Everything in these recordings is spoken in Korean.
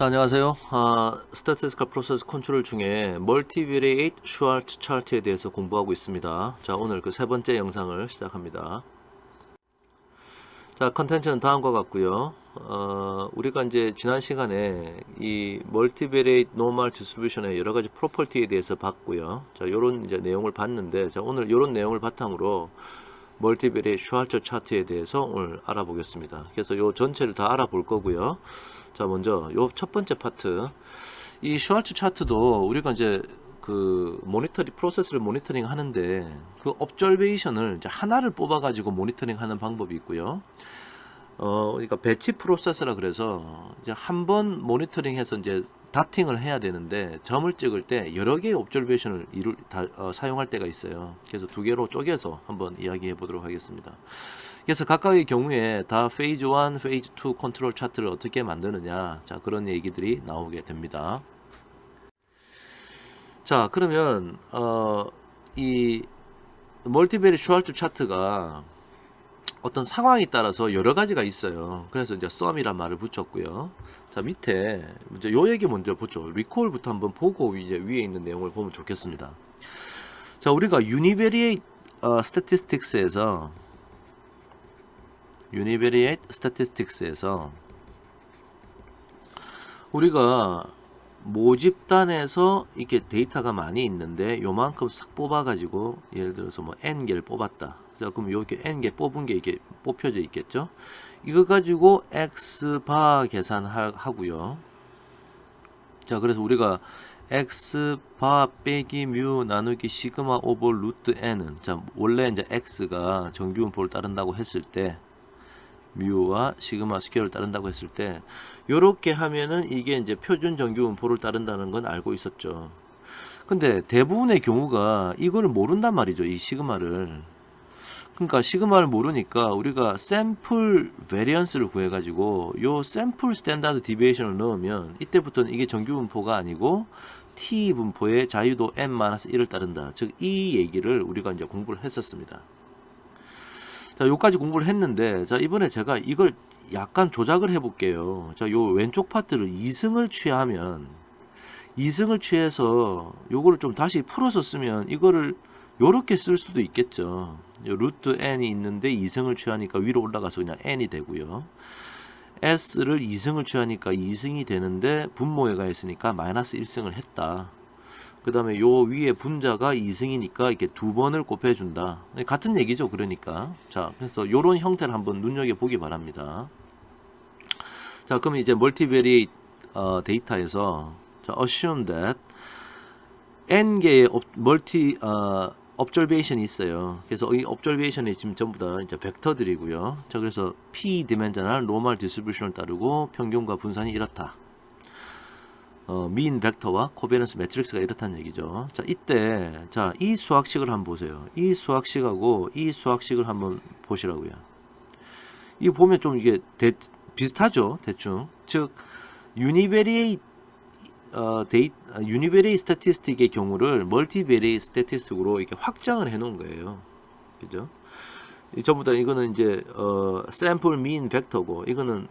자, 안녕하세요. Statistical Process Control 중에 Multivariate Schwartz Chart에 대해서 공부하고 있습니다. 자, 오늘 그 세 번째 영상을 시작합니다. 자, 컨텐츠는 다음과 같고요. 우리가 이제 지난 시간에 이 Multivariate Normal Distribution의 여러 가지 프로퍼티에 대해서 봤고요. 자, 요런 이제 내용을 봤는데, 자, 오늘 요런 내용을 바탕으로 Multivariate Schwartz Chart에 대해서 오늘 알아보겠습니다. 그래서 요 전체를 다 알아볼 거고요. 자, 먼저 요 첫 번째 파트, 이 슈왈츠 차트도 우리가 이제 그 프로세스를 모니터링 하는데 그 옵저베이션을 이제 하나를 뽑아 가지고 모니터링 하는 방법이 있고요. 그러니까 배치 프로세스라 그래서 이제 한 번 모니터링해서 이제 다팅을 해야 되는데 점을 찍을 때 여러 개의 옵저베이션을 사용할 때가 있어요. 그래서 두 개로 쪼개서 한번 이야기해 보도록 하겠습니다. 그래서 각각의 경우에 다 페이즈 1, 페이즈 2 컨트롤 차트를 어떻게 만드느냐, 자, 그런 얘기들이 나오게 됩니다. 자, 그러면 이 멀티베리 슈왈츠 차트가 어떤 상황에 따라서 여러 가지가 있어요. 그래서 이제 썸이란 말을 붙였고요. 자, 밑에 이제 요 얘기 먼저 보죠. 리콜부터 한번 보고 이제 위에 있는 내용을 보면 좋겠습니다. 자, 우리가 유니베리에이트 스태티스틱스에서 우리가 모집단에서 이렇게 데이터가 많이 있는데 요만큼 싹 뽑아가지고 예를 들어서 뭐 n개를 뽑았다. 자, 그럼 이렇게 n개 뽑은 게 이렇게 뽑혀져 있겠죠. 이거 가지고 x바 계산하고요. 자, 그래서 우리가 x바 빼기 뮤 나누기 시그마 오버 루트 n은, 자, 원래 이제 x가 정규분포를 따른다고 했을 때 뮤와 시그마 스퀘어를 따른다고 했을 때 요렇게 하면은 이게 이제 표준 정규분포를 따른다는 건 알고 있었죠. 근데 대부분의 경우가 이거를 모른단 말이죠. 이 시그마를. 그러니까 시그마를 모르니까 우리가 샘플 베리언스를 구해 가지고 요 샘플 스탠다드 디비에이션을 넣으면 이때부터는 이게 정규분포가 아니고 t 분포의 자유도 n-1을 따른다. 즉 이 얘기를 우리가 이제 공부를 했었습니다. 자, 요까지 공부를 했는데, 자, 이번에 제가 이걸 약간 조작을 해볼게요. 자, 요 왼쪽 파트를 2승을 취하면, 2승을 취해서 요거를 좀 다시 풀어서 쓰면 이거를 요렇게 쓸 수도 있겠죠. 요 루트 n이 있는데 2승을 취하니까 위로 올라가서 그냥 n이 되고요. s를 2승을 취하니까 2승이 되는데 분모에 가 있으니까 마이너스 1승을 했다. 그 다음에 요 위에 분자가 2승이니까 이렇게 두 번을 곱해준다. 같은 얘기죠. 그러니까. 자, 그래서 요런 형태를 한번 눈여겨보기 바랍니다. 자, 그럼 이제 멀티베리 데이터에서, 자, assume that n개의 observation이 있어요. 그래서 이 observation이 지금 전부 다 이제 벡터들이고요. 자, 그래서 p 디멘저널 노멀 디스트리뷰션을 따르고 평균과 분산이 이렇다. 민 벡터와 코베런스 매트릭스가 이렇다는 얘기죠. 자, 이때, 자, 이 수학식을 한번 보세요. 이 수학식하고 이 수학식을 한번 보시라고요. 이거 보면 좀 이게 비슷하죠, 대충. 즉, 유니베리에이트 스태티스틱의 경우를 멀티베리에이트 스태티스틱으로 이렇게 확장을 해 놓은 거예요. 그죠? 전부 다 이거는 이제 샘플 민 벡터고, 이거는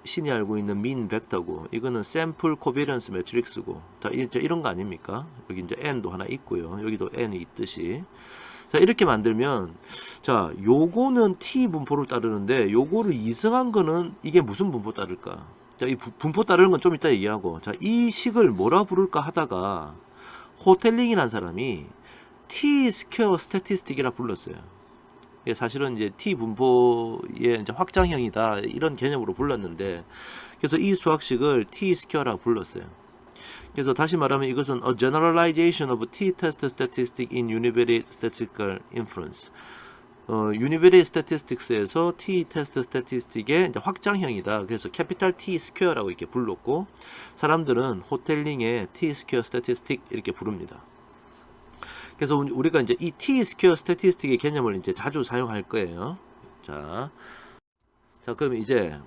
신이 알고 있는 민 벡터고, 이거는 샘플 코베런스 매트릭스고, 자, 이런 거 아닙니까? 여기 이제 n도 하나 있고요. 여기도 n이 있듯이. 자, 이렇게 만들면, 자, 요거는 t 분포를 따르는데, 요거를 이승한 거는 이게 무슨 분포 따를까? 자, 이 분포 따르는 건 좀 이따 얘기하고, 자, 이 식을 뭐라 부를까 하다가, 호텔링이라는 사람이 t 스퀘어 스태티스틱이라 불렀어요. 사실은 이제 t 분포의 이제 확장형이다 이런 개념으로 불렀는데, 그래서 이 수학식을 t 스퀘어라고 불렀어요. 그래서 다시 말하면 이것은 a generalization of t-test statistic in univariate statistical inference. univariate statistics에서 t-test statistic의 이제 확장형이다. 그래서 캐피탈 t 스퀘어라고 이렇게 불렀고, 사람들은 호텔링의 t 스퀘어 스태티스틱 이렇게 부릅니다. 그래서 우리가 이제 이 t 스퀘어 스태티스틱의 개념을 이제 자주 사용할 거예요. 자, 그럼 이제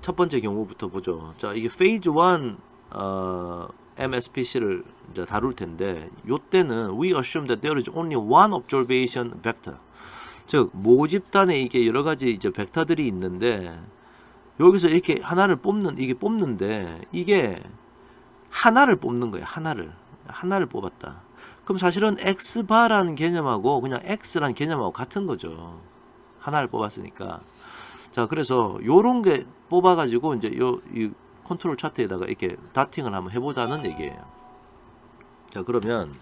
첫 번째 경우부터 보죠. 자, 이게 페이즈 1 MSPC를 이제 다룰 텐데, 요때는 we assume that there is only one observation vector. 즉 모집단에 이게 여러 가지 이제 벡터들이 있는데 여기서 이렇게 하나를 이게 뽑는데, 이게 하나를 뽑는 거예요. 하나를 뽑았다. 그럼 사실은 x바라는 개념하고 그냥 x라는 개념하고 같은 거죠. 하나를 뽑았으니까. 자, 그래서 요런 게 뽑아가지고 이제 이 컨트롤 차트에다가 이렇게 다팅을 한번 해보자는 얘기예요. 자, 그러면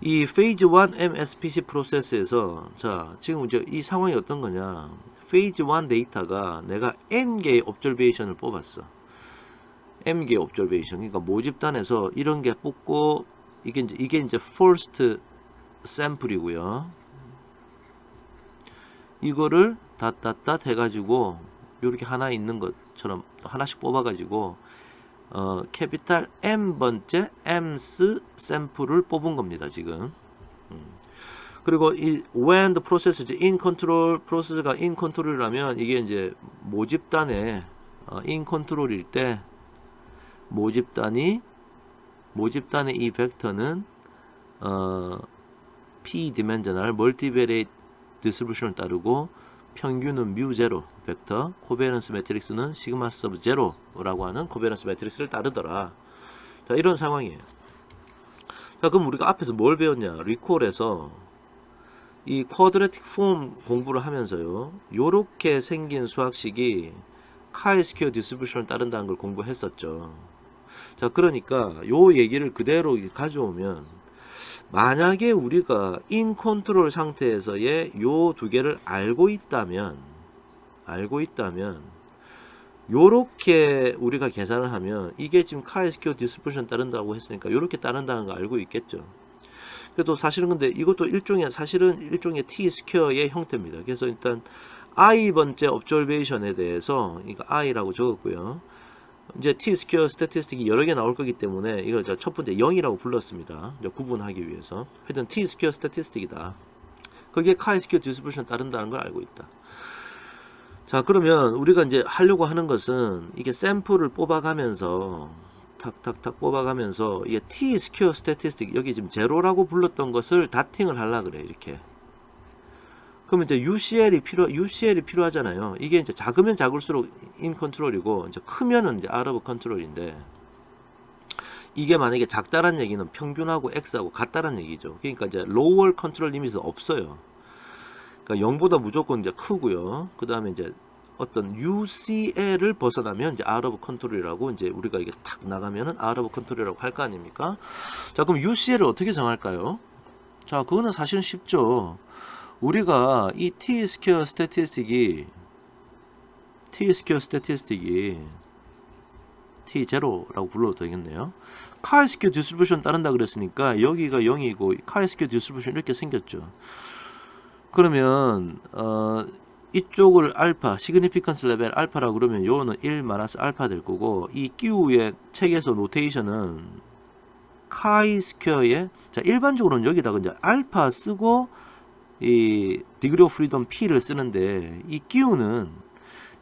이 페이즈 1 MSPC 프로세스에서, 자, 지금 이제 이 상황이 어떤 거냐. 페이즈 1 데이터가 내가 n개의 옵저베이션을 뽑았어. m개의 옵저베이션. 그러니까 모집단에서 이런 게 뽑고, 이게 이제 first 샘플이고요. 이거를 닷 해가지고 이렇게 하나 있는 것처럼 하나씩 뽑아가지고 캐피탈 M번째 M's 샘플을 뽑은 겁니다, 지금. 그리고 이 when the process is in control, 프로세스가 in control이라면 이게 이제 모집단에 in control일 때 모집단의 이 벡터는 p dimensional multivariate 디스트리뷰션을 따르고 평균은 뮤 제로 벡터, 코베런스 매트릭스는 시그마 서브 제로라고 하는 코베런스 매트릭스를 따르더라. 자, 이런 상황이에요. 자, 그럼 우리가 앞에서 뭘 배웠냐? 리콜에서 이 쿼드래틱 폼 공부를 하면서요, 요렇게 생긴 수학식이 카이-스퀘어 디스트리뷰션을 따른다는 걸 공부했었죠. 자, 그러니까 요 얘기를 그대로 가져오면, 만약에 우리가 인 컨트롤 상태에서의 요 두 개를 알고 있다면 요렇게 우리가 계산을 하면 이게 지금 카이-스퀘어 디스트리뷰션 따른다고 했으니까 요렇게 따른다는 거 알고 있겠죠. 그래도 사실은 근데 이것도 일종의 t 스퀘어의 형태입니다. 그래서 일단 i 번째 옵저베이션에 대해서, 그러니까 i라고 적었고요. 이제 t 스퀘어 스태티스틱이 여러 개 나올 거기 때문에 이걸 첫 번째 0이라고 불렀습니다. 구분하기 위해서. 하여튼 t 스퀘어 스태티스틱이다. 그게 카이-스퀘어 디스트리뷰션 따른다는 걸 알고 있다. 자, 그러면 우리가 이제 하려고 하는 것은 이게 샘플을 뽑아가면서 탁탁탁 뽑아가면서 이게 t 스퀘어 스태티스틱, 여기 지금 제로라고 불렀던 것을 다팅을 하려고 그래. 이렇게. 그러면 이제 UCL이 필요하잖아요. 이게 이제 작으면 작을수록 in 컨트롤이고, 이제 크면은 이제 out of 컨트롤인데, 이게 만약에 작다란 얘기는 평균하고 x하고 같다란 얘기죠. 그러니까 이제 lower 컨트롤 리밋은 없어요. 그러니까 0보다 무조건 이제 크고요. 그 다음에 이제 어떤 UCL을 벗어나면 이제 out of 컨트롤이라고, 이제 우리가 이게 탁 나가면은 out of 컨트롤이라고 할 거 아닙니까? 자, 그럼 UCL을 어떻게 정할까요? 자, 그거는 사실은 쉽죠. 우리가 이 t 스퀘어 스태티스틱이 t0라고 불러도 되겠네요. 카이-스퀘어 디스트리뷰션 따른다 그랬으니까 여기가 0이고 카이-스퀘어 디스트리뷰션 이렇게 생겼죠. 그러면 이쪽을 알파, 시그니피컨스 레벨 알파라고 그러면 요거는 1 마이너스 알파 될 거고, 이 끼우의 책에서 노테이션은 카이-스퀘어에, 자, 일반적으로는 여기다가 이제 알파 쓰고 이 디그리 오브 프리덤 P를 쓰는데, 이 끼우는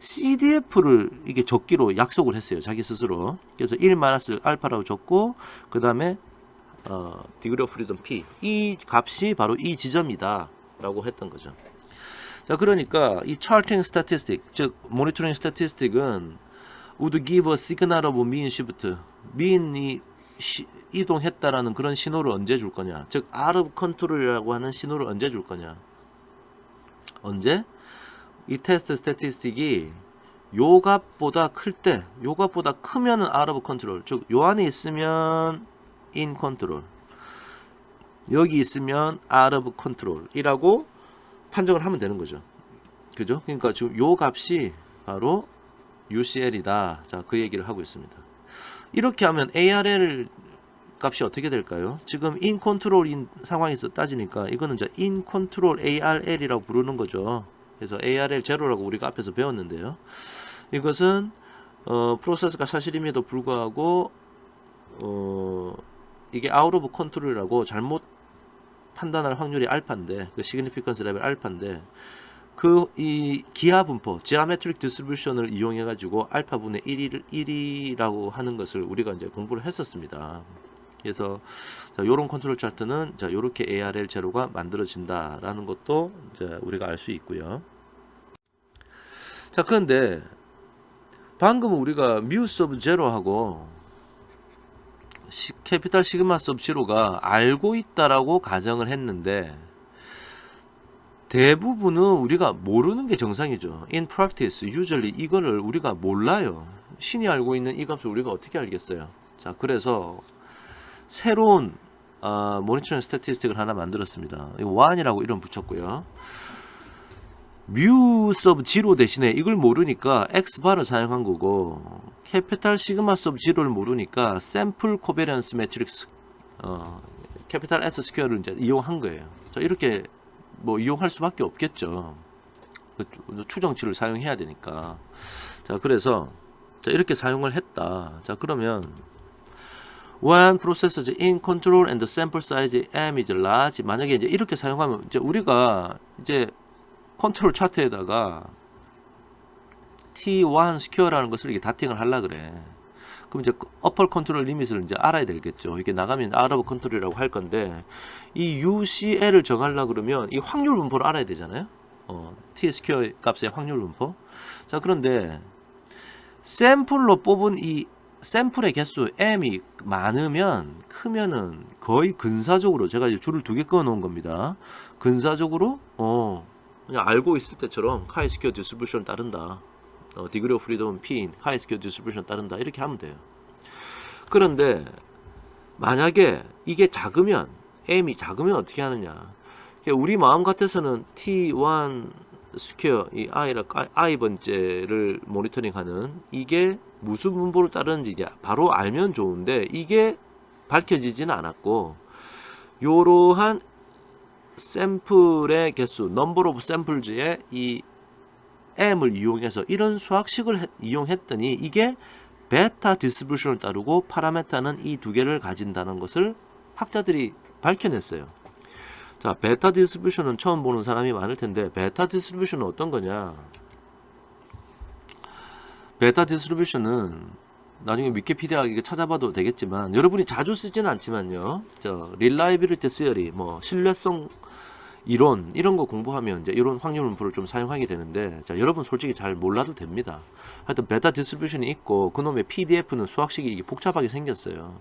CDF를 이게 적기로 약속을 했어요, 자기 스스로. 그래서 1 마이너스 알파라고 적고, 그 다음에 디그리 오브 프리덤 P, 이 값이 바로 이 지점이다 라고 했던 거죠. 자, 그러니까 이 charting statistic, 즉 모니터링 스태티스틱은 would give a signal of mean shift, mean이 이동했다라는 그런 신호를 언제 줄 거냐, 즉 out of control이라고 하는 신호를 언제 줄 거냐. 언제? 이 테스트 스태티스틱이 요 값보다 클 때, 요 값보다 크면은 out of control, 즉 요 안에 있으면 in control, 여기 있으면 out of control 이라고 판정을 하면 되는 거죠. 그죠? 그러니까 지금 요 값이 바로 UCL이다. 자, 그 얘기를 하고 있습니다. 이렇게 하면 ARL 값이 어떻게 될까요? 지금 in control인 상황에서 따지니까 이거는 이제 in control ARL이라고 부르는 거죠. 그래서 ARL 제로라고 우리가 앞에서 배웠는데요. 이것은 프로세스가 사실임에도 불구하고 이게 out of control이라고 잘못 판단할 확률이 알파인데, 그 시그니피컨스 레벨 알파인데, 이 기하 분포, 지오메트릭 디스트리뷰션을 이용해 가지고 알파분의 1이라고 하는 것을 우리가 이제 공부를 했었습니다. 그래서 자, 요런 컨트롤 차트는 자, 요렇게 ARL 제로가 만들어진다라는 것도 이제 우리가 알 수 있고요. 자, 그런데 방금 우리가 뮤 서브 제로하고 캐피탈 시그마 서브 제로가 알고 있다라고 가정을 했는데 대부분은 우리가 모르는 게 정상이죠. In practice, usually 이거를 우리가 몰라요. 신이 알고 있는 이 값을 우리가 어떻게 알겠어요? 자, 그래서 새로운 모니터링 스태티스틱을 하나 만들었습니다. 이거 1이라고 이름 붙였고요. 뮤 서브 지로 대신에 이걸 모르니까 X바를 사용한 거고, 캐피탈 시그마 서브 지로를 모르니까 샘플 코베런스 매트릭스 캐피탈 S 스퀘어를 이제 이용한 거예요. 자, 이렇게 뭐 이용할 수밖에 없겠죠. 추정치를 사용해야 되니까. 자, 그래서 자, 이렇게 사용을 했다. 자, 그러면 when processors in control and the sample size m is large, 만약에 이제 이렇게 사용하면 이제 우리가 이제 컨트롤 차트에다가 T1 스퀘어라는 것을 이렇게 다팅을 하려 그래. 그럼 이제 어퍼 컨트롤 리밋을 이제 알아야 되겠죠. 이게 나가면 out of control이라고 할 건데, 이 UCL을 정하려 그러면 이 확률 분포를 알아야 되잖아요. T 스퀘어 값의 확률 분포. 자, 그런데 샘플로 뽑은 이 샘플의 개수 m이 많으면, 크면은 거의 근사적으로, 제가 이제 줄을 2개 그어 놓은 겁니다. 근사적으로 그냥 알고 있을 때처럼 카이 스퀘어 디스트리뷰션 따른다. 디그리 오브 프리덤은 P인 카이 스퀘어 디스트리뷰션 따른다. 이렇게 하면 돼요. 그런데 만약에 이게 작으면, m이 작으면 어떻게 하느냐. 우리 마음 같아서는 T1 스퀘어, 이 i번째를 모니터링하는 이게 무슨 분포를 따르는지 바로 알면 좋은데, 이게 밝혀지지는 않았고, 요러한 샘플의 개수, number of samples의 이 m을 이용해서 이런 수학식을 이용했더니 이게 베타 디스트리뷰션을 따르고 파라메타는 이 두 개를 가진다는 것을 학자들이 밝혀냈어요. 자, 베타 디스트리뷰션은 처음 보는 사람이 많을 텐데, 베타 디스트리뷰션은 어떤 거냐. 베타 디스트리뷰션은 나중에 위키피디아 이게 찾아봐도 되겠지만, 여러분이 자주 쓰지는 않지만요. 릴라이빌리티 시어리, 뭐 신뢰성 이론 이런 거 공부하면 이제 이런 확률 분포를 좀 사용하게 되는데, 자, 여러분 솔직히 잘 몰라도 됩니다. 하여튼 베타 디스트리뷰션이 있고, 그놈의 PDF는 수학식이 이게 복잡하게 생겼어요.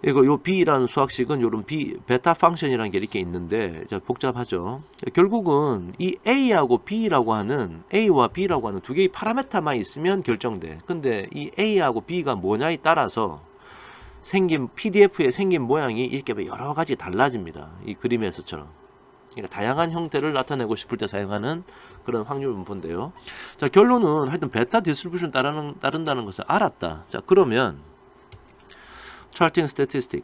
이거 요 B라는 수학식은 요런 베타 펑션이라는 게 이렇게 있는데, 자, 복잡하죠. 결국은 이 A하고 B라고 하는, A와 B라고 하는 두 개의 파라메타만 있으면 결정돼. 근데 이 A하고 B가 뭐냐에 따라서 생긴 PDF에 생긴 모양이 이렇게 여러 가지 달라집니다. 이 그림에서처럼. 그러니까 다양한 형태를 나타내고 싶을 때 사용하는 그런 확률 분포인데요. 자, 결론은 하여튼 베타 디스트리뷰션 따른다는 것을 알았다. 자, 그러면 charting statistic,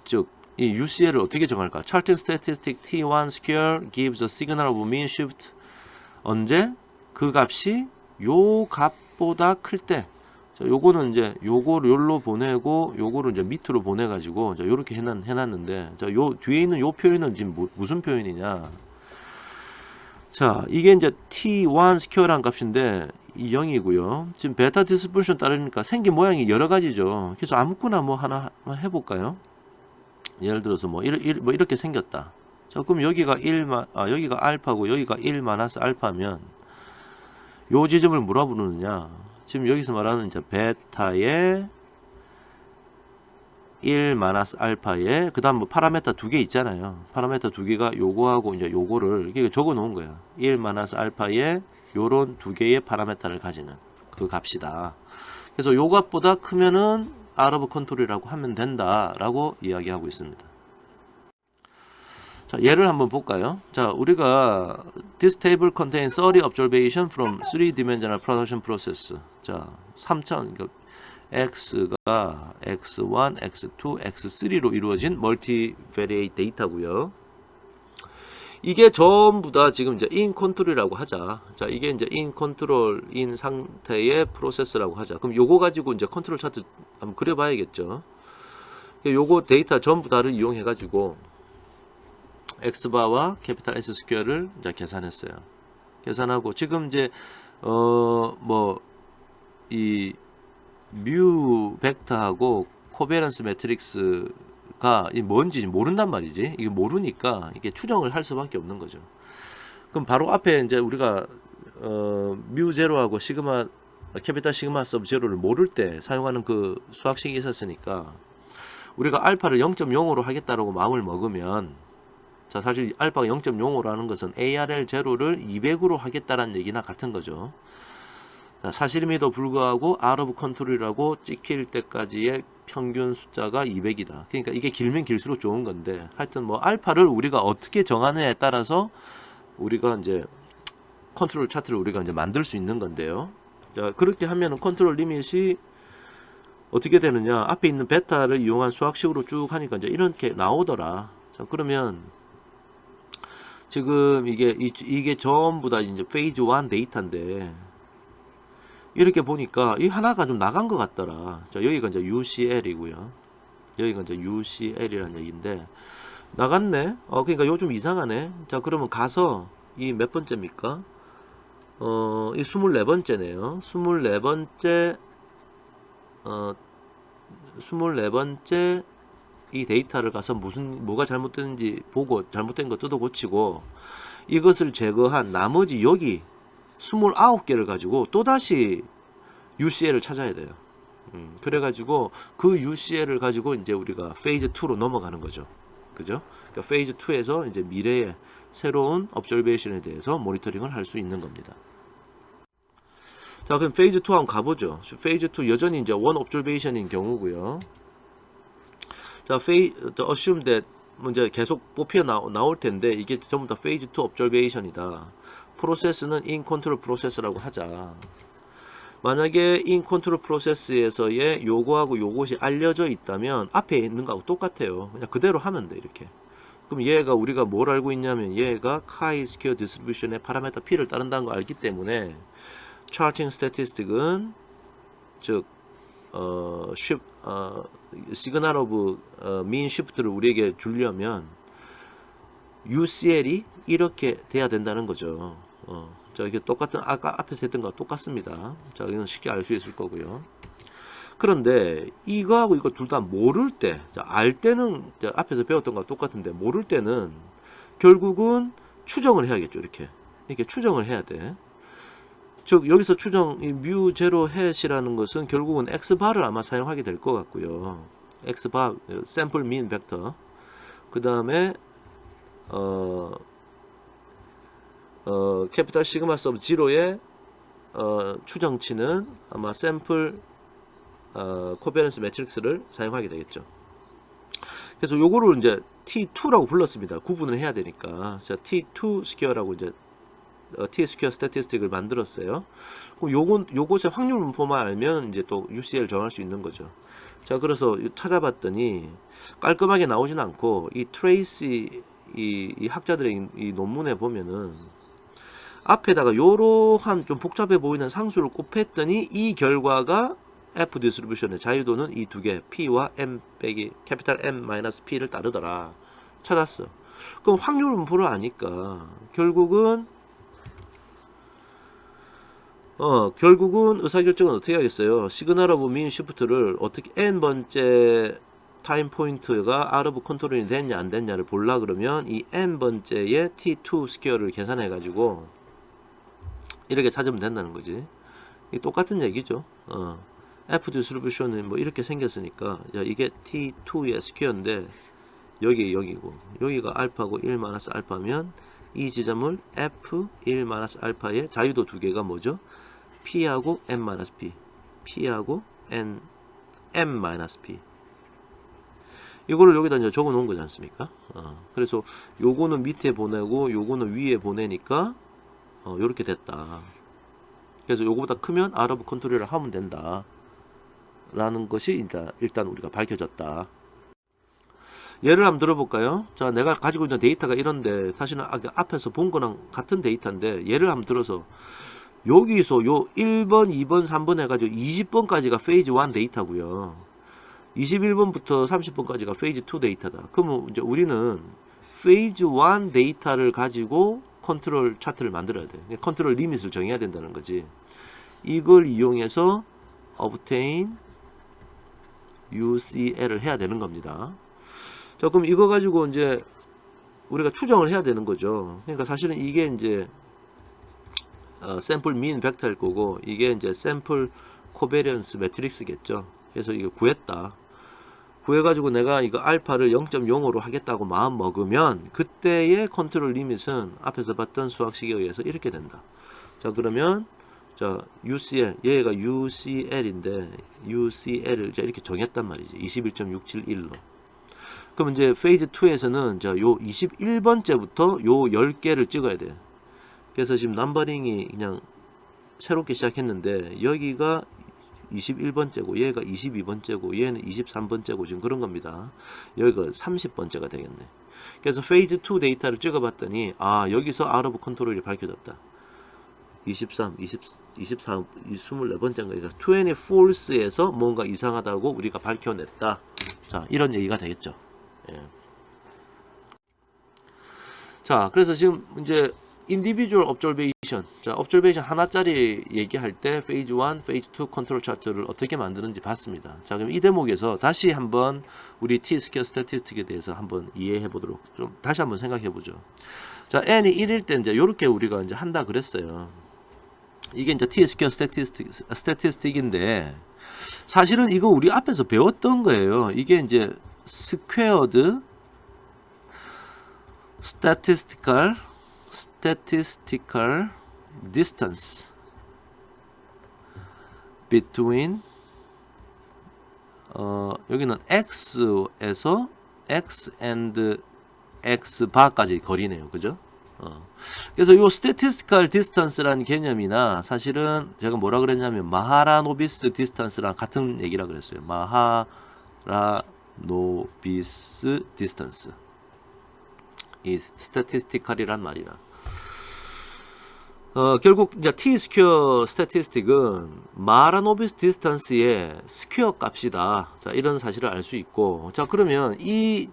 즉 이 UCL을 어떻게 정할까? charting statistic T1 square gives a signal of mean shift. 언제? 그 값이 요 값보다 클 때. 자, 요거는 이제 요거를 요로 보내고 요거를 이제 밑으로 보내 가지고 자, 요렇게 해놨는데, 자, 요 뒤에 있는 요 표현은 지금 무슨 표현이냐? 자, 이게 이제 T1 스퀘어라는 값인데 이 0이고요. 지금 베타 디스트리뷰션 따르니까 생긴 모양이 여러 가지죠. 그래서 아무거나 뭐 하나 해볼까요? 예를 들어서 뭐 이렇게 생겼다. 자, 그럼 여기가 여기가 알파고 여기가 1 마이너스 알파면 요 지점을 뭐라 부르느냐? 지금 여기서 말하는 이제 베타의 1 마이너스 알파에 그다음 뭐 파라메타 두 개 있잖아요. 파라메타 두 개가 요거하고 이제 요거를 이렇게 적어 놓은 거야. 1 마이너스 알파에 요런 두 개의 파라메타를 가지는 그 값이다. 그래서 요 값보다 크면은 out of control이라고 하면 된다라고 이야기하고 있습니다. 자, 예를 한번 볼까요? 자, 우리가 this table contains 30 observation from 3-dimensional production process. 자, 3000 그러니까 X가 X1, X2, X3로 이루어진 멀티베리에이트 데이터고요. 이게 전부 다 지금 이제 in control이라고 하자. 자, 이게 이제 in control인 상태의 프로세스라고 하자. 그럼 요거 가지고 이제 컨트롤 차트 한번 그려봐야겠죠. 요거 데이터 전부 다를 이용해 가지고 X바와 캐피탈 S 스퀘어를 이제 계산했어요. 계산하고 지금 이제 이 뮤 벡터하고 코베런스 매트릭스가 뭔지 모른단 말이지. 이게 모르니까 이게 추정을 할 수밖에 없는 거죠. 그럼 바로 앞에 이제 우리가 뮤 제로하고 시그마 캐피탈 시그마 서브 제로를 모를 때 사용하는 그 수학식이 있었으니까 우리가 알파를 0.05로 하겠다라고 마음을 먹으면 자 사실 알파가 0.05로 하는 것은 ARL 제로를 200으로 하겠다라는 얘기나 같은 거죠. 자, 사실임에도 불구하고 R of 컨트롤이라고 찍힐 때까지의 평균 숫자가 200이다. 그러니까 이게 길면 길수록 좋은 건데 하여튼 뭐 알파를 우리가 어떻게 정하느냐에 따라서 우리가 이제 컨트롤 차트를 우리가 이제 만들 수 있는 건데요. 자, 그렇게 하면은 컨트롤 리밋이 어떻게 되느냐? 앞에 있는 베타를 이용한 수학식으로 쭉 하니까 이제 이렇게 나오더라. 자, 그러면 지금 이게 전부 다 이제 페이즈 1 데이터인데 이렇게 보니까 이 하나가 좀 나간 것 같더라. 자, 여기가 이제 UCL이고요. 여기가 이제 UCL이라는 얘기인데 나갔네. 그러니까 요즘 이상하네. 자, 그러면 가서 이 몇 번째입니까? 이 24번째네요. 24번째 이 데이터를 가서 뭐가 잘못됐는지 보고 잘못된 거 뜯어 고치고 이것을 제거한 나머지 여기 29개를 가지고 또다시 UCL을 찾아야 돼요. 그래가지고 그 UCL을 가지고 이제 우리가 페이즈 2로 넘어가는 거죠. 그죠? 그러니까 페이즈 2에서 이제 미래의 새로운 observation에 대해서 모니터링을 할 수 있는 겁니다. 자, 그럼 페이즈 2 한번 가보죠. 페이즈 2 여전히 이제 one observation인 경우고요. 자, assume that 이제 계속 뽑혀 나올 텐데 이게 전부 다 페이즈 2 observation이다. 프로세스는 in control process라고 하자. 만약에 in control process에서의 요거하고 요것이 알려져 있다면 앞에 있는 거하고 똑같아요. 그냥 그대로 하면 돼 이렇게. 그럼 얘가 우리가 뭘 알고 있냐면 얘가 chi-square distribution의 파라미터 p를 따른다는 거 알기 때문에 charting statistic은 즉 시그널 오브 mean shift를 우리에게 주려면 UCL이 이렇게 돼야 된다는 거죠. 자, 이게 똑같은 아까 앞에서 했던 거와 똑같습니다. 자, 이건 쉽게 알 수 있을 거고요. 그런데 이거하고 이거 둘 다 모를 때, 자, 알 때는 앞에서 배웠던 거와 똑같은데 모를 때는 결국은 추정을 해야겠죠. 이렇게 추정을 해야 돼. 즉 여기서 추정 이 뮤 제로 햇이라는 것은 결국은 x바를 아마 사용하게 될 것 같고요. x바 샘플 민 벡터. 그 다음에 캐피탈 시그마 서브 제로의 추정치는 아마 샘플 코베런스 매트릭스를 사용하게 되겠죠. 그래서 요거를 이제 T2라고 불렀습니다. 구분을 해야 되니까. 자, T2 스퀘어라고 이제 T 스퀘어 스태티스틱을 만들었어요. 요것의 확률 분포만 알면 이제 또 UCL 정할 수 있는 거죠. 자, 그래서 찾아봤더니 깔끔하게 나오진 않고 이 트레이시 이 학자들의 이 논문에 보면은 앞에다가 요러한 좀 복잡해 보이는 상수를 곱했더니 이 결과가 F 디스트리뷰션의 자유도는 이 두 개 P와 M 빼기 캐피탈 M 마이너스 P를 따르더라. 찾았어. 그럼 확률 분포를 아니까 결국은 의사결정은 어떻게 하겠어요? 시그널 오브 민 시프트를 어떻게 n번째 타임 포인트가 R 오브 컨트롤이 됐냐 안 됐냐를 볼라 그러면 이 n번째의 T2 스퀘어를 계산해 가지고 이렇게 찾으면 된다는 거지. 이 똑같은 얘기죠. F 디스트리뷰션은 뭐 이렇게 생겼으니까 야, 이게 T2의 스퀘어인데 여기고 여기가 알파고 1 마이너스 알파면 이 지점을 F1 마이너스 알파의 자유도 두 개가 뭐죠? P하고 M 마이너스 P, P하고 M 마이너스 P. 이거를 여기다 이제 적어 놓은 거지 않습니까? 그래서 요거는 밑에 보내고 요거는 위에 보내니까 요렇게 됐다. 그래서 요거보다 크면 R 오브 컨트롤을 하면 된다. 라는 것이 일단 우리가 밝혀졌다. 예를 한번 들어볼까요? 자, 내가 가지고 있는 데이터가 이런데 사실은 앞에서 본 거랑 같은 데이터인데 예를 한번 들어서 여기서 요 1번, 2번, 3번 해가지고 20번까지가 페이즈 1 데이터고요. 21번부터 30번까지가 페이즈 2 데이터다. 그러면 이제 우리는 페이즈 1 데이터를 가지고 컨트롤 차트를 만들어야 돼. 컨트롤 리밋을 정해야 된다는 거지. 이걸 이용해서 obtain UCL을 해야 되는 겁니다. 자, 그럼 이거 가지고 이제 우리가 추정을 해야 되는 거죠. 그러니까 사실은 이게 이제 샘플 민 벡터일 거고 이게 이제 샘플 코베리언스 매트릭스겠죠. 그래서 이거 구했다. 구해가지고 내가 이거 알파를 0.05로 하겠다고 마음 먹으면 그때의 컨트롤 리밋은 앞에서 봤던 수학식에 의해서 이렇게 된다. 자 그러면 자 UCL 얘가 UCL인데 UCL을 이렇게 정했단 말이지. 21.671로. 그럼 이제 페이즈 2에서는 자 요 21번째부터 요 10개를 찍어야 돼. 그래서 지금 넘버링이 그냥 새롭게 시작했는데 여기가 21번째고 얘가 22번째고 얘는 23번째고 지금 그런 겁니다. 여기가 30번째가 되겠네. 그래서 페이즈 2 데이터를 찍어봤더니 아 여기서 아웃 오브 컨트롤이 밝혀졌다. 23, 24, 24번째인가 그러니까 24에서 뭔가 이상하다고 우리가 밝혀냈다. 자 이런 얘기가 되겠죠. 예. 자 그래서 지금 이제 individual observation. 자, observation 하나짜리 얘기할 때 phase 1, phase 2 컨트롤 차트를 어떻게 만드는지 봤습니다. 자, 그럼 이 대목에서 다시 한번 우리 T-스퀘어 스태티스틱에 대해서 한번 이해해 보도록 좀 다시 한번 생각해 보죠. 자, n이 1일 때 이제 요렇게 우리가 이제 한다 그랬어요. 이게 이제 T-스퀘어 스태티스틱인데 사실은 이거 우리 앞에서 배웠던 거예요. 이게 이제 스퀘어드 statistical distance between 여기는 x에서 x and x 바까지 거리네요. 그죠? 그래서 요 statistical distance라는 개념이나 사실은 제가 뭐라 그랬냐면 마하라노비스 디스턴스랑 같은 얘기라 그랬어요. 마하라노비스 디스턴스. 이 스태티스티컬이란 말이라. 결국 이제 T-스퀘어 스태티스틱은 마하라노비스 디스턴스의 스퀘어 값이다. 자, 이런 사실을 알 수 있고. 자, 그러면 이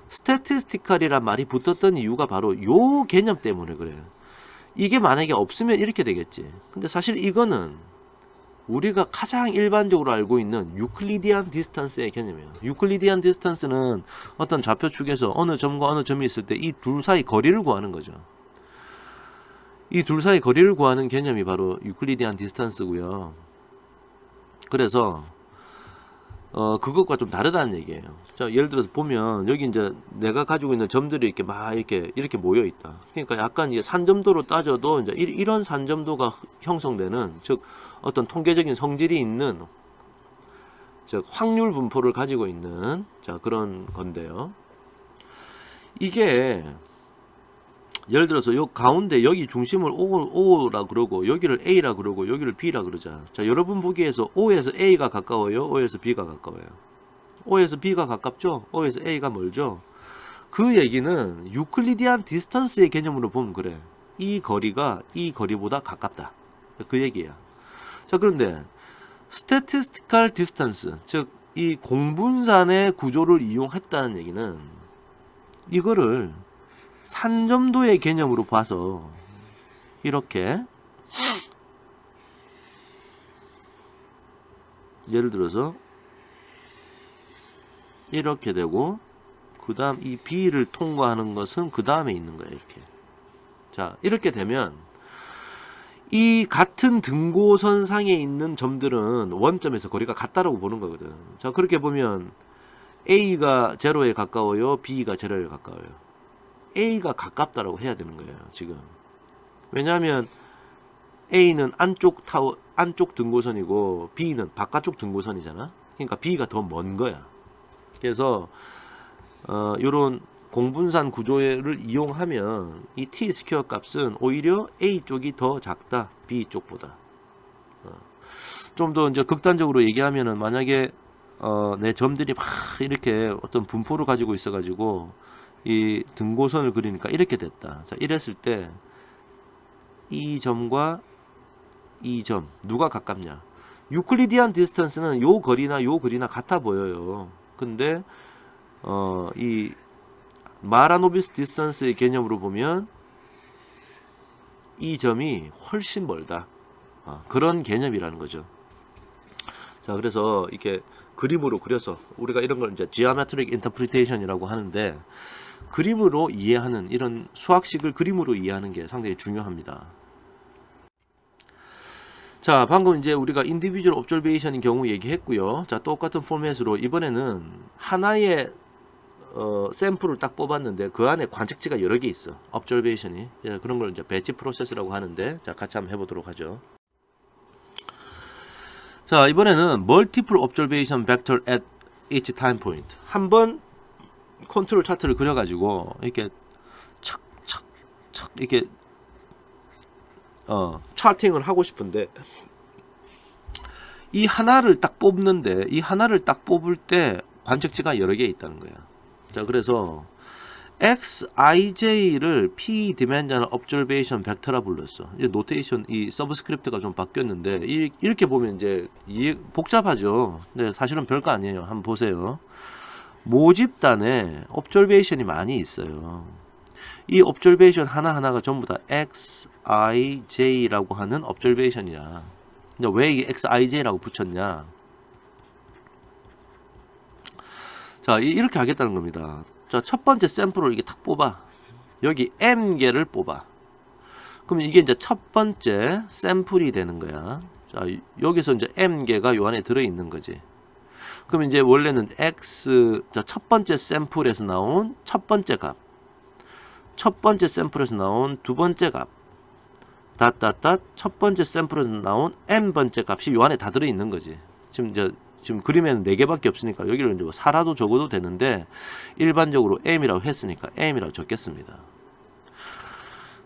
스태티스티컬이란 말이 붙었던 이유가 바로 요 개념 때문에 그래요. 이게 만약에 없으면 이렇게 되겠지. 근데 사실 이거는 우리가 가장 일반적으로 알고 있는 유클리디안 디스턴스의 개념이에요. 유클리디안 디스턴스는 어떤 좌표축에서 어느 점과 어느 점이 있을 때 이 둘 사이 거리를 구하는 거죠. 이 둘 사이 거리를 구하는 개념이 바로 유클리디안 디스턴스고요. 그래서 그것과 좀 다르다는 얘기예요. 자, 예를 들어서 보면 여기 이제 내가 가지고 있는 점들이 이렇게 막 이렇게 모여 있다. 그러니까 약간 이제 산점도로 따져도 이제 이런 산점도가 형성되는, 즉 어떤 통계적인 성질이 있는, 즉 확률 분포를 가지고 있는 자 그런 건데요. 이게 예를 들어서 요 가운데 여기 중심을 O라 그러고 여기를 A라 그러고 여기를 B라 그러자. 자, 여러분 보기에서 O에서 A가 가까워요? O에서 B가 가까워요? O에서 B가 가깝죠? O에서 A가 멀죠? 그 얘기는 유클리디안 디스턴스의 개념으로 보면 그래. 이 거리가 이 거리보다 가깝다. 그 얘기야. 자, 그런데 statistical distance, 즉 이 공분산의 구조를 이용했다는 얘기는 이거를 산점도의 개념으로 봐서 이렇게 예를 들어서 이렇게 되고 그 다음 이 B를 통과하는 것은 그 다음에 있는 거예요. 이렇게. 자, 이렇게 되면 이 같은 등고선상에 있는 점들은 원점에서 거리가 같다라고 보는 거거든. 자, 그렇게 보면 A가 제로에 가까워요? B가 제로에 가까워요? A가 가깝다라고 해야 되는 거예요, 지금. 왜냐하면 A는 안쪽 등고선이고 B는 바깥쪽 등고선이잖아. 그러니까 B가 더 먼 거야. 그래서 요런 공분산 구조를 이용하면 이 T-스퀘어 값은 오히려 A 쪽이 더 작다, B 쪽보다. 좀 더 이제 극단적으로 얘기하면은 만약에 내 점들이 막 이렇게 어떤 분포를 가지고 있어가지고 이 등고선을 그리니까 이렇게 됐다. 자, 이랬을 때 이 점과 이 점 누가 가깝냐? 유클리디안 디스턴스는 요 거리나 요 거리나 같아 보여요. 근데 이 마하라노비스 디스턴스의 개념으로 보면 이 점이 훨씬 멀다. 그런 개념이라는 거죠. 자, 그래서 이렇게 그림으로 그려서 우리가 이런 걸 이제 geometric interpretation이라고 하는데, 그림으로 이해하는, 이런 수학식을 그림으로 이해하는 게 상당히 중요합니다. 자, 방금 이제 우리가 인디비주얼 옵저베이션인 경우 얘기했고요. 자, 똑같은 포맷으로 이번에는 하나의 샘플을 딱 뽑았는데 그 안에 관측지가 여러 개 있어. 옵저베이션이. 그런 걸 이제 배치 프로세스라고 하는데, 자, 같이 한번 해보도록 하죠. 자, 이번에는 multiple observation vector at each time point. 한번 컨트롤 차트를 그려가지고 이렇게 착착착 이렇게 차팅을 하고 싶은데, 이 하나를 딱 뽑는데 이 하나를 딱 뽑을 때 관측지가 여러 개 있다는 거야. 자, 그래서 xij를 p dimensional observation vector라 불렀어. 이제 노테이션 이 서브스크립트가 좀 바뀌었는데 이렇게 보면 이제 복잡하죠. 근데 사실은 별거 아니에요. 한번 보세요. 모집단에 observation이 많이 있어요. 이 observation 하나하나가 전부 다 xij라고 하는 observation이야. 왜 이 xij라고 붙였냐? 자, 이렇게 하겠다는 겁니다. 자, 첫 번째 샘플을 이게 탁 뽑아. 여기 m개를 뽑아. 그럼 이게 이제 첫 번째 샘플이 되는 거야. 자, 여기서 이제 m개가 요 안에 들어 있는 거지. 그럼 이제 원래는 자, 첫 번째 샘플에서 나온 첫 번째 값, 첫 번째 샘플에서 나온 두 번째 값, 첫 번째 샘플에서 나온 n번째 값이 요 안에 다 들어 있는 거지. 지금 그림에는 4개밖에 없으니까 여기를 이제 뭐 4라도 적어도 되는데, 일반적으로 m이라고 했으니까 m이라고 적겠습니다.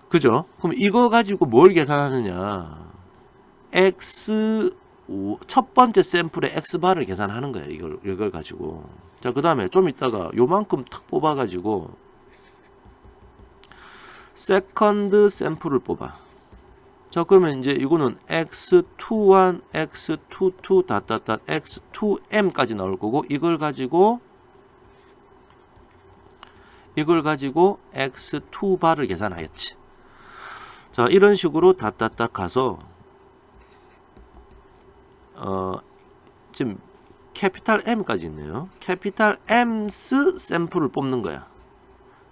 그죠? 그럼 이거 가지고 뭘 계산하느냐? 첫 번째 샘플의 x바를 계산하는 거야. 이걸 가지고. 자, 그 다음에 좀 이따가 요만큼 탁 뽑아가지고 세컨드 샘플을 뽑아. 자, 그러면 이제 이거는 x21, x22, x2m까지 나올 거고, 이걸 가지고 x2바를 계산하겠지. 자, 이런 식으로 가서 지금 캐피탈 M까지 있네요. 캐피탈 M's 샘플을 뽑는 거야.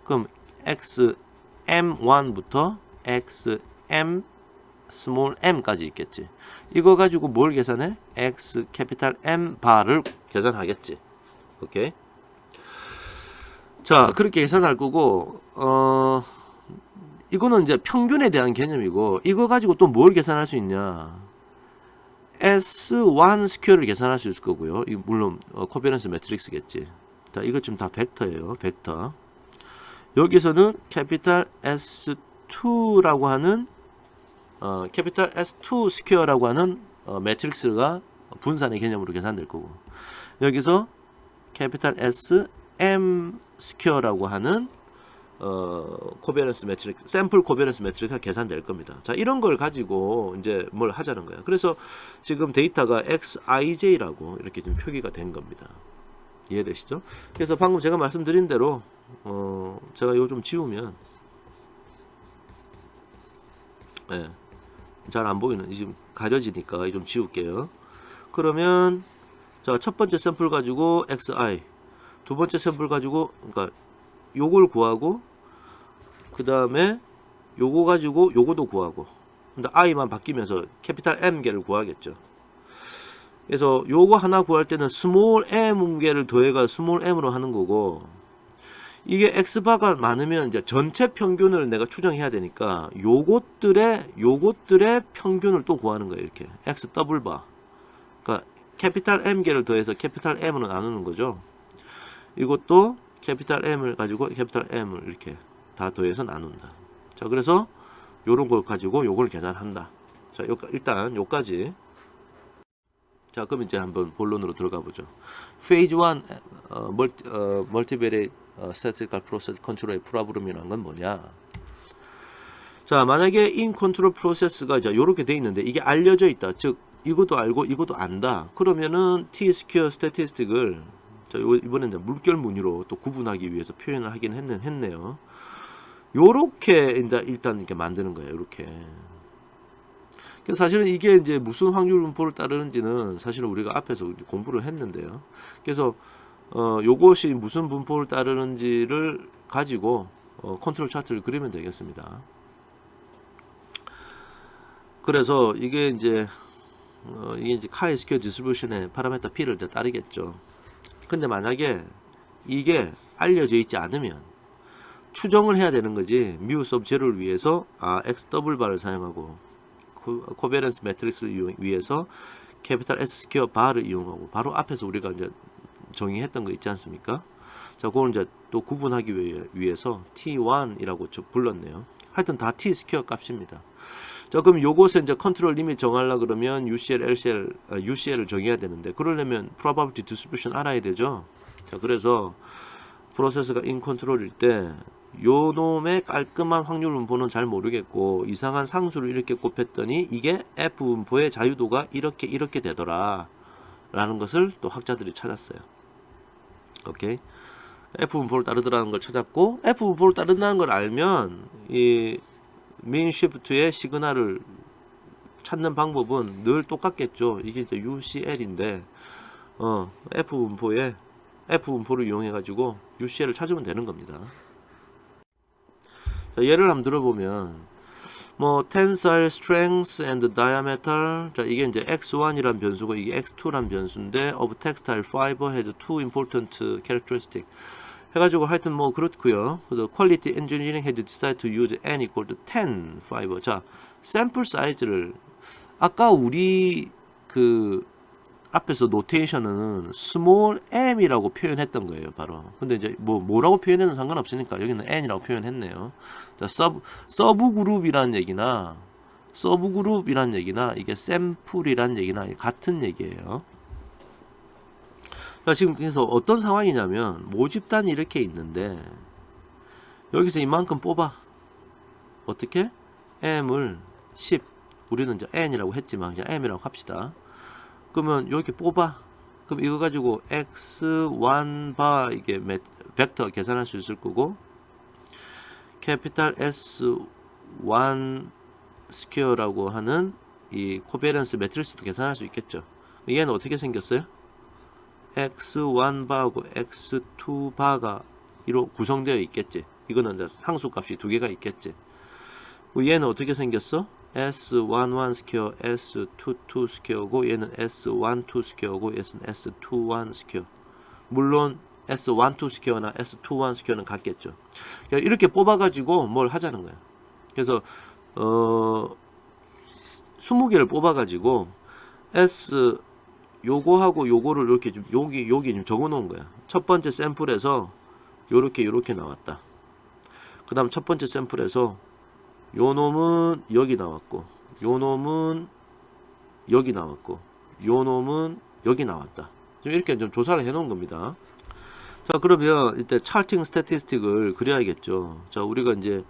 그럼 XM1부터 XM 스몰 m까지 있겠지. 이거 가지고 뭘 계산해? x 캐피탈 M 바를 계산하겠지. 오케이. 자, 그렇게 계산할 거고, 이거는 이제 평균에 대한 개념이고, 이거 가지고 또 뭘 계산할 수 있냐? S1 스퀘어를 계산할 수 있을 거고요. 이 물론 코베런스 매트릭스겠지. 자, 이것 좀 다 벡터예요. 벡터. 여기서는 캐피탈 S2라고 하는 캐피탈 S2 스퀘어라고 하는 매트릭스가 분산의 개념으로 계산될 거고, 여기서 캐피탈 SM 스퀘어라고 하는 코베런스 매트릭스, 샘플 코베런스 매트릭스가 계산될 겁니다. 자, 이런 걸 가지고 이제 뭘 하자는 거야. 그래서 지금 데이터가 xij라고 이렇게 좀 표기가 된 겁니다. 이해되시죠? 그래서 방금 제가 말씀드린 대로 제가 이거 좀 지우면, 네, 잘 안 보이는, 지금 가려지니까 좀 지울게요. 그러면 자, 첫 번째 샘플 가지고 xi, 두 번째 샘플 가지고, 그러니까 요걸 구하고, 그 다음에 요거 가지고 요거도 구하고, 근데 i만 바뀌면서 캐피탈 M 개를 구하겠죠. 그래서 요거 하나 구할 때는 스몰 m 개를 더해가 스몰 m으로 하는 거고, 이게 x바가 많으면 이제 전체 평균을 내가 추정해야 되니까 요것들의 평균을 또 구하는 거예요. 이렇게 x 더블바, 그러니까 캐피탈 M 개를 더해서 캐피탈 M으로 나누는 거죠. 이것도 캐피탈 M을 가지고 캐피탈 M을 이렇게 다 더해서 나눈다. 자, 그래서 요런 걸 가지고 요걸 계산한다. 자, 일단 요까지. 자, 그럼 이제 한번 본론으로 들어가 보죠. Phase 1 Multivariate Statistical Process Control의 프로브럼이라는 건 뭐냐? 자, 만약에 in control process가 이제 요렇게 돼 있는데 이게 알려져 있다. 즉 이것도 알고 이것도 안다. 그러면은 t-square statistic을, 자, 이번엔 이제 물결 무늬로 또 구분하기 위해서 표현을 하긴 했네요. 요렇게 일단 이렇게 만드는 거예요. 요렇게. 그래서 사실은 이게 이제 무슨 확률 분포를 따르는지는 사실은 우리가 앞에서 공부를 했는데요. 그래서 요것이 무슨 분포를 따르는지를 가지고 컨트롤 차트를 그리면 되겠습니다. 그래서 이게 이제 이게 이제 chi-square distribution의 파라메타 p를 이제 따르겠죠. 근데 만약에 이게 알려져 있지 않으면 추정을 해야 되는 거지. mu sub zero를 위해서 x 더블 바를 사용하고 코베런스 매트릭스를 위해서 캐피탈 S 스퀘어 바를 이용하고 바로 앞에서 우리가 이제 정의했던 거 있지 않습니까? 자, 그걸 이제 또 구분하기 위해서 T1이라고 불렀네요. 하여튼 다 T 스퀘어 값입니다. 자, 그럼 요것에 이제 컨트롤 리밋 정하려 그러면 UCL, LCL, UCL을 정해야 되는데 그러려면 probability distribution 알아야 되죠. 자, 그래서 프로세스가 인 컨트롤일 때 요 놈의 깔끔한 확률 분포는 잘 모르겠고 이상한 상수를 이렇게 곱했더니 이게 F 분포의 자유도가 이렇게 되더라 라는 것을 또 학자들이 찾았어요. 오케이. F 분포를 따르더라는 걸 찾았고 F 분포를 따른다는 걸 알면 이 mean shift의 시그널을 찾는 방법은 늘 똑같겠죠. 이게 이제 UCL인데 F 분포를 이용해 가지고 UCL을 찾으면 되는 겁니다. 자, 예를 한번 들어보면 뭐 tensile strength and diameter, 자, 이게 이제 x1이란 변수고 이게 x2란 변수인데 of textile fiber had two important characteristic 해가지고 하여튼 뭐 그렇고요. quality engineering had decided to use n equal to 10 fiber. 자, 샘플 사이즈를 아까 우리 그 앞에서 노테이션은 small m이라고 표현했던 거예요, 바로. 근데 이제 뭐라고 표현해도 상관없으니까 여기는 n이라고 표현했네요. 자, 서브 그룹이란 얘기나 이게 샘플이란 얘기나 같은 얘기예요. 자, 지금 그래서 어떤 상황이냐면 모집단이 이렇게 있는데 여기서 이만큼 뽑아. 어떻게? m을 10, 우리는 이제 n이라고 했지만 그냥 m이라고 합시다. 그러면 이렇게 뽑아. 그럼 이거 가지고 x1 바 이게 벡터 계산할 수 있을 거고 캐피탈 S1 스퀘어라고 하는 이 코베런스 매트리스도 계산할 수 있겠죠. 얘는 어떻게 생겼어요? x1 바하고 x2 바가 이로 구성되어 있겠지. 이거는 이제 상수값이 두 개가 있겠지. 얘는 어떻게 생겼어? S11 스퀘어, S22 스퀘어고 얘는 S12 스퀘어고 얘는 S21 스퀘어. 물론 S12 스퀘어나 S21 스퀘어는 같겠죠. 그러니까 이렇게 뽑아가지고 뭘 하자는 거야. 그래서 20개를 뽑아가지고 S 요거하고 요거를 이렇게 좀 여기 좀 적어놓은 거야. 첫 번째 샘플에서 요렇게 나왔다. 그 다음 첫 번째 샘플에서 요 놈은 여기 나왔고 요 놈은 여기 나왔고 요 놈은 여기 나왔다. 좀 이렇게 좀 조사를 해 놓은 겁니다. 자, 그러면 이때 차팅 스태티스틱을 그려야겠죠. 자, 우리가 이제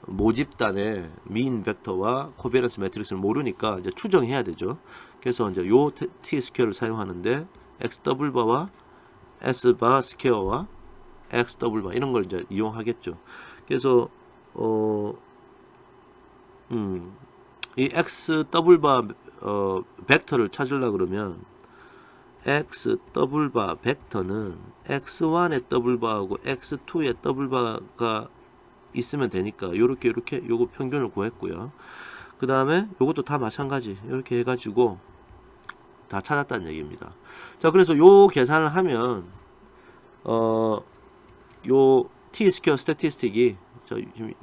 모집단의 미인 벡터와 코베런스 매트릭스를 모르니까 이제 추정해야 되죠. 그래서 이제 요 t 스퀘어를 사용하는데 x 더블 바와 s 바 스퀘어와 x 더블 바 이런 걸 이제 이용하겠죠. 그래서 이 x 더블 바 벡터를 찾으려 그러면 x 더블 바 벡터는 x1의 더블 바하고 x2의 더블 바가 있으면 되니까 요렇게 요거 평균을 구했고요. 그 다음에 요것도 다 마찬가지 이렇게 해가지고 다 찾았다는 얘기입니다. 자, 그래서 요 계산을 하면 요 t 스퀘어 스태티스틱이 지금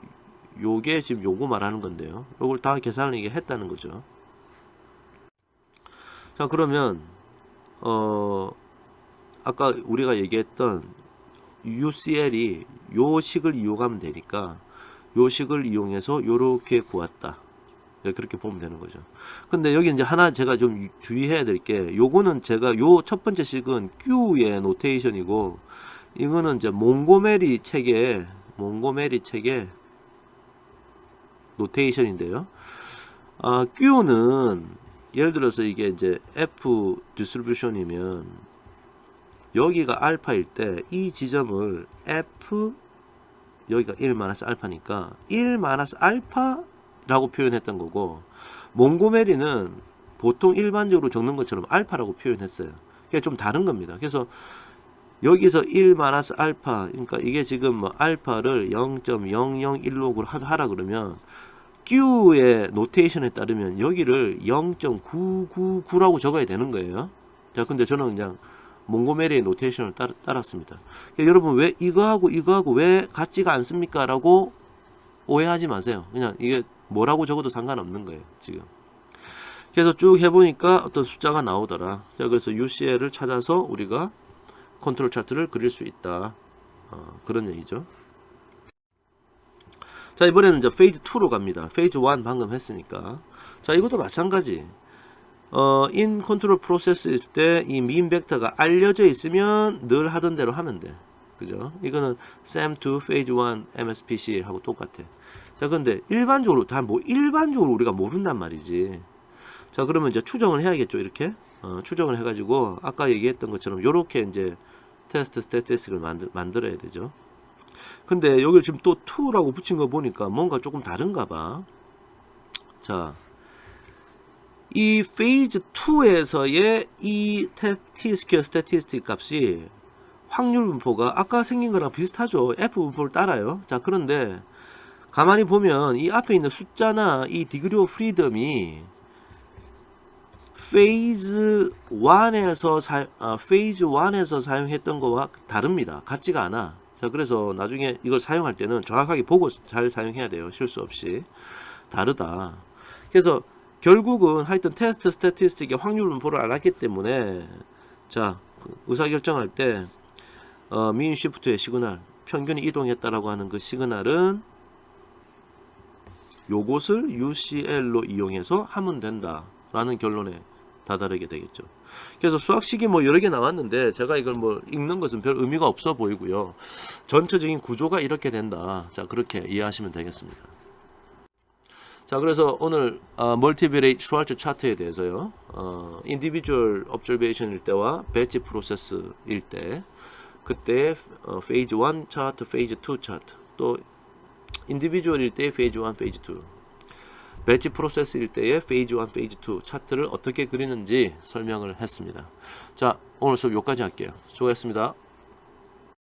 요게 지금 요거 말하는 건데요. 요걸 다 계산을 이게 했다는 거죠. 자, 그러면 아까 우리가 얘기했던 UCL이 요 식을 이용하면 되니까 요 식을 이용해서 요렇게 구했다. 그렇게 보면 되는 거죠. 근데 여기 이제 하나 제가 좀 주의해야 될 게 요거는 제가 요 첫 번째 식은 Q의 노테이션이고 이거는 이제 몽고메리 책의 노테이션인데요. Q는 예를 들어서 이게 이제 F 디스트리뷰션이면 여기가 알파일 때 이 지점을 F 여기가 1 마이너스 알파니까 1 마이너스 알파라고 표현했던 거고 몽고메리는 보통 일반적으로 적는 것처럼 알파라고 표현했어요. 그게 좀 다른 겁니다. 그래서 여기서 1 마이너스 알파, 그러니까 이게 지금 뭐 알파를 0.001로 하라 그러면 Q의 노테이션에 따르면 여기를 0.999라고 적어야 되는 거예요. 자, 근데 저는 그냥 몽고메리의 노테이션을 따랐습니다. 그러니까 여러분 왜 이거하고 왜 같지가 않습니까? 라고 오해하지 마세요. 그냥 이게 뭐라고 적어도 상관없는 거예요, 지금. 그래서 쭉 해보니까 어떤 숫자가 나오더라. 자, 그래서 UCL을 찾아서 우리가 컨트롤 차트를 그릴 수 있다. 그런 얘기죠. 자, 이번에는 이제 페이즈 2로 갑니다. 페이즈 1 방금 했으니까. 자, 이것도 마찬가지. 인 컨트롤 프로세스일 때 이 민 벡터가 알려져 있으면 늘 하던 대로 하면 돼. 그죠? 이거는 SAM2 페이즈 1 MSPC 하고 똑같아. 자, 근데 일반적으로 일반적으로 우리가 모른단 말이지. 자, 그러면 이제 추정을 해야겠죠, 이렇게. 추정을 해가지고 아까 얘기했던 것처럼 요렇게 이제 테스트 스태티스틱을 만들어야 되죠. 근데 여기를 지금 또 2라고 붙인 거 보니까 뭔가 조금 다른가 봐. 자, 이 페이즈 2에서의 이 T-스퀘어 스태티스틱 값이 확률 분포가 아까 생긴 거랑 비슷하죠. F 분포를 따라요. 자, 그런데 가만히 보면 이 앞에 있는 숫자나 이 디그리 오브 프리덤이 페이즈 1에서 사용했던 거와 다릅니다. 같지가 않아. 자, 그래서 나중에 이걸 사용할 때는 정확하게 보고 잘 사용해야 돼요. 실수 없이. 다르다. 그래서 결국은 하여튼 테스트 스태티스틱의 확률 분포를 알았기 때문에 자, 의사결정할 때 민 시프트의 시그널, 평균이 이동했다라고 하는 그 시그널은 요것을 UCL로 이용해서 하면 된다라는 결론에 다다르게 되겠죠. 그래서 수학식이 뭐 여러 개 나왔는데 제가 이걸 뭐 읽는 것은 별 의미가 없어 보이고요. 전체적인 구조가 이렇게 된다. 자, 그렇게 이해하시면 되겠습니다. 자, 그래서 오늘 멀티비레이트 슈왈츠 차트에 대해서요. 인디비주얼 observation일 때와 배치 프로세스일 때 그때 페이즈 1 차트, 페이즈 2 차트, 또 인디비주얼일 때 페이즈 1, 페이즈 2, 배치 프로세스일 때의 페이즈 1, 페이즈 2 차트를 어떻게 그리는지 설명을 했습니다. 자, 오늘 수업 여기까지 할게요. 수고했습니다.